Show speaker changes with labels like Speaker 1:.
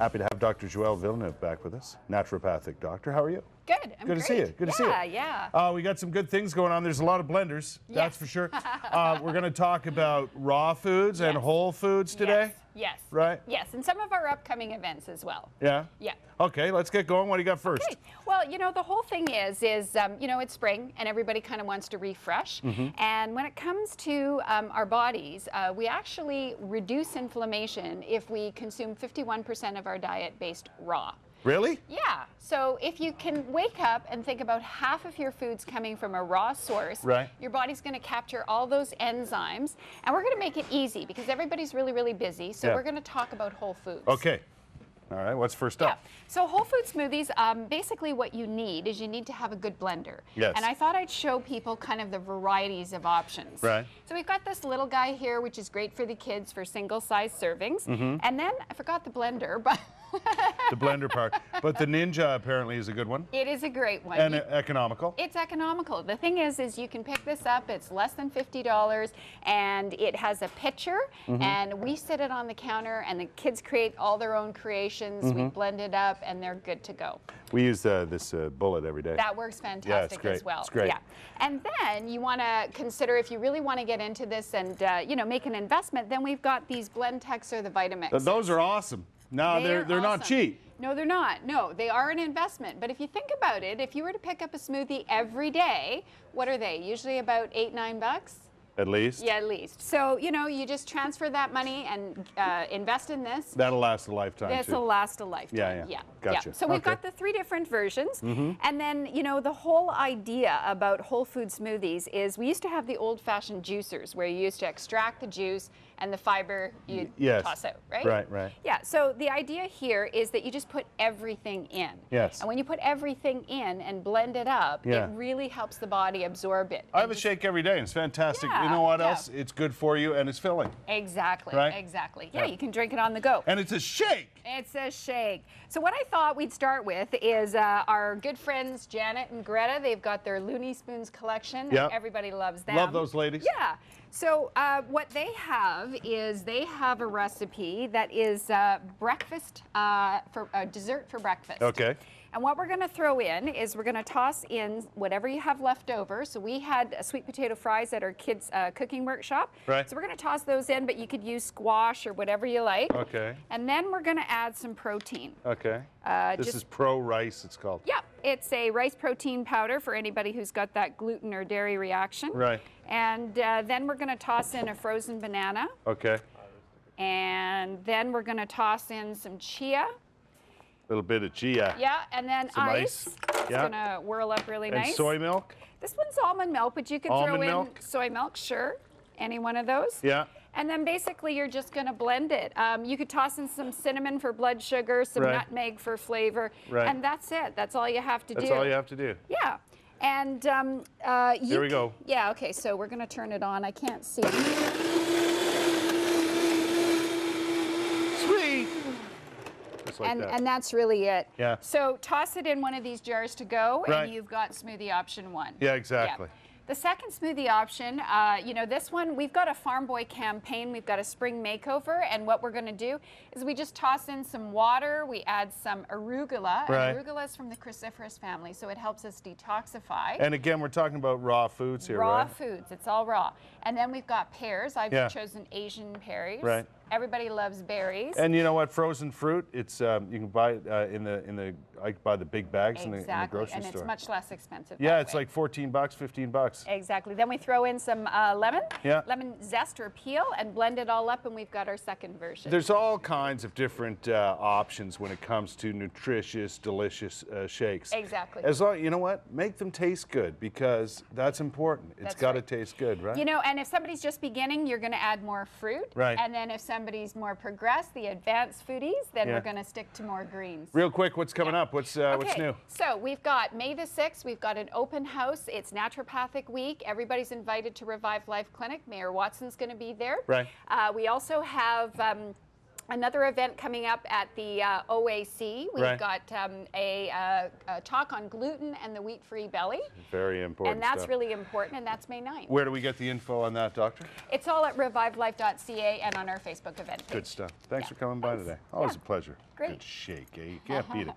Speaker 1: Happy to have Dr. Joel Villeneuve back with us, naturopathic doctor. How are you?
Speaker 2: Good. I'm
Speaker 1: good to see you. Good to see you.
Speaker 2: Yeah.
Speaker 1: We got some good things going on. There's a lot of blenders, that's for sure. We're going to talk about raw foods and whole foods today.
Speaker 2: Yes.
Speaker 1: Right?
Speaker 2: Yes, and some of our upcoming events as well.
Speaker 1: Yeah?
Speaker 2: Yeah.
Speaker 1: Okay, let's get going. What do you got first?
Speaker 2: Okay. Well, you know, the whole thing is you know, it's spring and everybody kind of wants to refresh. And when it comes to our bodies, we actually reduce inflammation if we consume 51% of our diet based raw.
Speaker 1: Really?
Speaker 2: Yeah. So if you can wake up and think about half of your food's coming from a raw source, your body's going to capture all those enzymes, and we're going to make it easy because everybody's really, really busy. So we're going to talk about whole foods.
Speaker 1: Okay. All right, what's first up?
Speaker 2: So whole food smoothies, basically what you need is you need to have a good blender.
Speaker 1: Yes.
Speaker 2: And I thought I'd show people kind of the varieties of options.
Speaker 1: Right.
Speaker 2: So we've got this little guy here, which is great for the kids for single-size servings. And then, I forgot the blender, but...
Speaker 1: The blender part. But the Ninja apparently is a good one.
Speaker 2: It is a great one.
Speaker 1: And economical.
Speaker 2: It's economical. The thing is you can pick this up. It's less than $50, and it has a pitcher, and we sit it on the counter, and the kids create all their own creations. We blend it up, and they're good to go.
Speaker 1: We use this bullet every day.
Speaker 2: That works fantastic as well.
Speaker 1: It's great.
Speaker 2: Yeah. And then you want to consider, if you really want to get into this and you know, make an investment, then we've got these Blend-Tex or the Vitamix.
Speaker 1: Those are awesome. No, they're not cheap.
Speaker 2: No, they're not. No, they are an investment. But if you think about it, if you were to pick up a smoothie every day, what are they? Usually about $8, $9?
Speaker 1: At least?
Speaker 2: Yeah, at least. So, you know, you just transfer that money and invest in this.
Speaker 1: That'll last a lifetime,
Speaker 2: This will last a lifetime.
Speaker 1: Yeah. Gotcha.
Speaker 2: So we've got the 3 different versions. And then, you know, the whole idea about whole food smoothies is we used to have the old-fashioned juicers where you used to extract the juice and the fiber you toss out, right?
Speaker 1: Right.
Speaker 2: Yeah, so the idea here is that you just put everything in.
Speaker 1: Yes.
Speaker 2: And when you put everything in and blend it up, it really helps the body absorb it.
Speaker 1: I have a shake every day, and it's fantastic. You know what else? It's good for you, and it's filling.
Speaker 2: Exactly,
Speaker 1: right?
Speaker 2: exactly. Yeah, you can drink it on the go.
Speaker 1: And it's a shake.
Speaker 2: It's a shake. So what I thought we'd start with is our good friends Janet and Greta. They've got their Looney Spoons collection.
Speaker 1: Yeah.
Speaker 2: Everybody loves them.
Speaker 1: Love those ladies.
Speaker 2: Yeah. So what they have is they have a recipe that is breakfast for dessert for breakfast.
Speaker 1: Okay.
Speaker 2: And what we're going to throw in is we're going to toss in whatever you have left over. So we had sweet potato fries at our kids' cooking workshop.
Speaker 1: Right.
Speaker 2: So we're going to toss those in, but you could use squash or whatever you like.
Speaker 1: Okay.
Speaker 2: And then we're going to add some protein.
Speaker 1: Okay. This is Pro Rice, it's called.
Speaker 2: Yeah, it's a rice protein powder for anybody who's got that gluten or dairy reaction.
Speaker 1: Right.
Speaker 2: And then we're going to toss in a frozen banana.
Speaker 1: Okay.
Speaker 2: And then we're going to toss in some chia.
Speaker 1: Little bit of chia.
Speaker 2: Yeah, and then
Speaker 1: some
Speaker 2: ice. It's going to whirl up really nice.
Speaker 1: And soy milk?
Speaker 2: This one's almond milk, but you could throw in soy milk, sure. Any one of those.
Speaker 1: Yeah.
Speaker 2: And then basically you're just going to blend it. You could toss in some cinnamon for blood sugar, some nutmeg for flavor, and that's it. That's all you have to do.
Speaker 1: That's all you have to do.
Speaker 2: Yeah. And
Speaker 1: here we go.
Speaker 2: Yeah, okay, so we're going to turn it on. I can't see.
Speaker 1: Sweet. Just like that.
Speaker 2: And that's really it.
Speaker 1: Yeah.
Speaker 2: So toss it in one of these jars to go,
Speaker 1: Right.
Speaker 2: and you've got smoothie option 1.
Speaker 1: Yeah, exactly.
Speaker 2: Yeah. The second smoothie option, you know, this one, we've got a Farm Boy campaign. We've got a spring makeover, and what we're going to do is we just toss in some water. We add some arugula.
Speaker 1: Right.
Speaker 2: And arugula is from the cruciferous family, so it helps us detoxify.
Speaker 1: And again, we're talking about raw foods here,
Speaker 2: raw
Speaker 1: right?
Speaker 2: foods. It's all raw. And then we've got pears. I've chosen Asian pears.
Speaker 1: Right.
Speaker 2: Everybody loves berries.
Speaker 1: And you know what? Frozen fruit. It's you can buy it I buy the big bags in the grocery store.
Speaker 2: And it's much less expensive.
Speaker 1: Yeah, it's like $14, $15.
Speaker 2: Exactly. Then we throw in some lemon,
Speaker 1: Yeah.
Speaker 2: lemon zest or peel, and blend it all up, and we've got our second version.
Speaker 1: There's all kinds of different options when it comes to nutritious, delicious shakes.
Speaker 2: Exactly.
Speaker 1: As long, you know what? Make them taste good, because that's important. It's got to taste good, right?
Speaker 2: You know, and if somebody's just beginning, you're going to add more fruit.
Speaker 1: Right.
Speaker 2: And then if somebody's more progressed, the advanced foodies, then we're going to stick to more greens.
Speaker 1: Real quick, what's coming up? What's new?
Speaker 2: So we've got May the 6th, we've got an open house. It's Naturopathic Week. Everybody's invited to Revive Life Clinic. Mayor Watson's going to be there.
Speaker 1: Right.
Speaker 2: We also have Another event coming up at the OAC. We've
Speaker 1: Right.
Speaker 2: got a talk on gluten and the wheat-free belly.
Speaker 1: Very important
Speaker 2: And that's
Speaker 1: stuff.
Speaker 2: really important, and that's May 9th.
Speaker 1: Where do we get the info on that, Doctor?
Speaker 2: It's all at revivelife.ca and on our Facebook event page.
Speaker 1: Good stuff. Thanks
Speaker 2: Yeah.
Speaker 1: for coming by today. Always a pleasure.
Speaker 2: Great.
Speaker 1: Good shake, eh? You can't beat it.